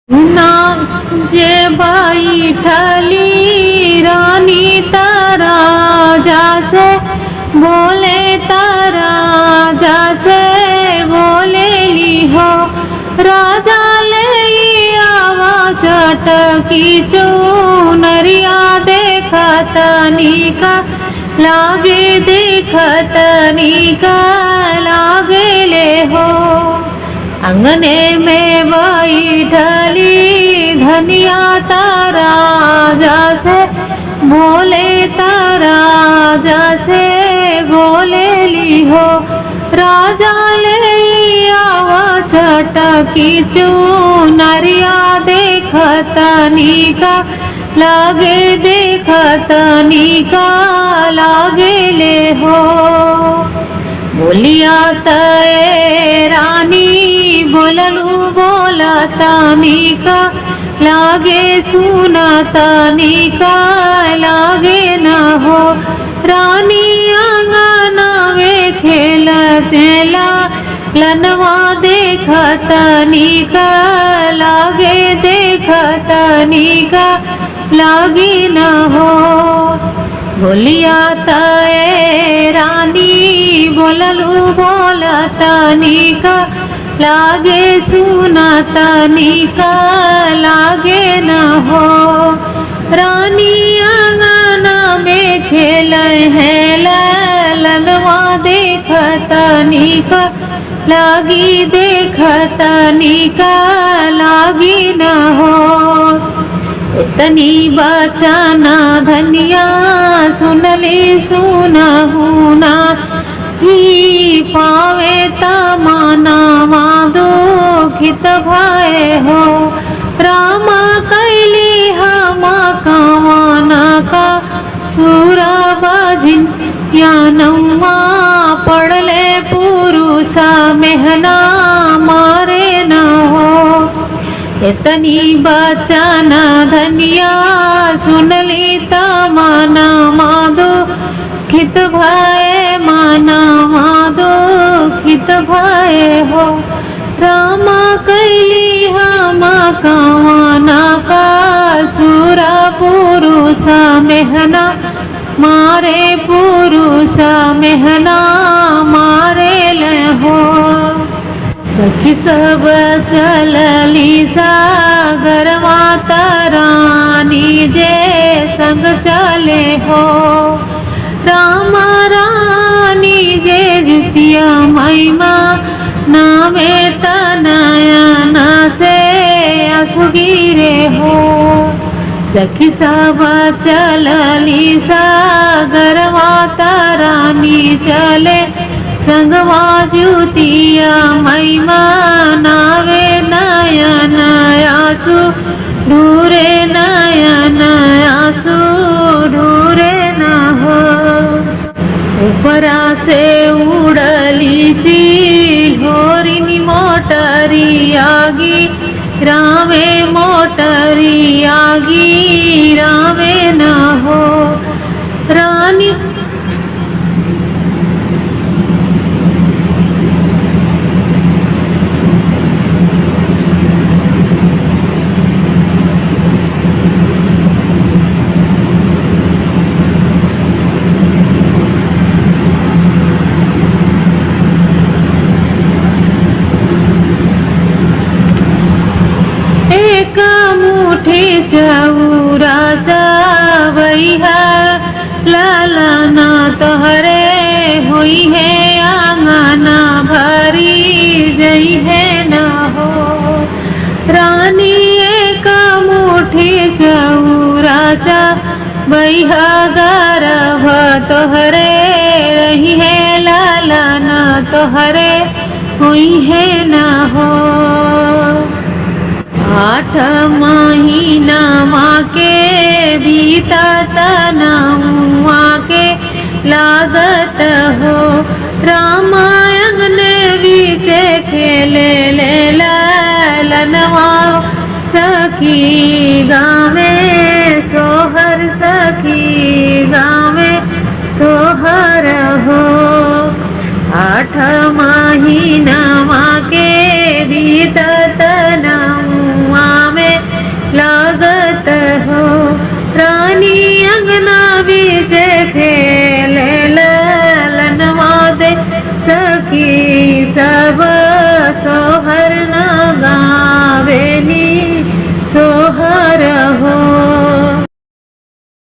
ना जे बैठली रानी तारा जासे बोले तारा जासे बोले ली हो राजा ले आवा चटकी चूनरिया देखत निका लागे देखत निका लागे ले हो अंगने में बैठली धनिया तारा जैसे बोले तारा जैसे बोले ली हो राजा ले आवा चटकी चूनरिया देखत निका लागे देखत निका लागे ले हो बोलिया तय रानी बोललू बोलता निका लागे सुनाता निका लागे न हो रानी आंगना में खेलते लनवा देखत निका लागे देखत निका लागे न हो बोलिया तय रानी बोललू बोलता निका लागे सुनाता निका लागे न हो रानी आंगना में खेल है ललनवा देखत निका लागी देखत निका लागी न हो इतनी बचाना धनिया सुनली सुनहु ना ही पावे तमाना दुखित भय हो रामा कैली हम कवाना का सूरा बाजिन या नौमा पड़ले पुरुषा मेहना मारे न हो इतनी बचाना धनिया सुनली तमाना मादो खित भय माना मादो खित भय हो रामा कैली हम कवाना का सूरा पुरुषा मेहना मारे पुरुषा मेहना मारे ले हो सखी सब चलली सागर माता रानी जे संग चले हो रामा रानी जे जुतिया महिमा नामे तनयना से असुगिरे हो सखी सब चलली सागर माता रानी चले संगवा जुतिया महिमा नावे नयन आसु ढूरे नयन आसु ढूरे न हो ऊपरा से उड़ली चिल्होरिनी मोटरी आगी रामे मोटरी आगी रामे न हो रानी राजा वैहा लालना तोहरे हुई है आंगना भरी जई है न हो रानी एक मुठी चौराचा वैहा गर्भ तोहरे रही है लालना तोहरे हुई है न हो 8 महीना माँ के बीतत नौआ के लागत हो रामायण ने बीचे खेले ले लनवा सखी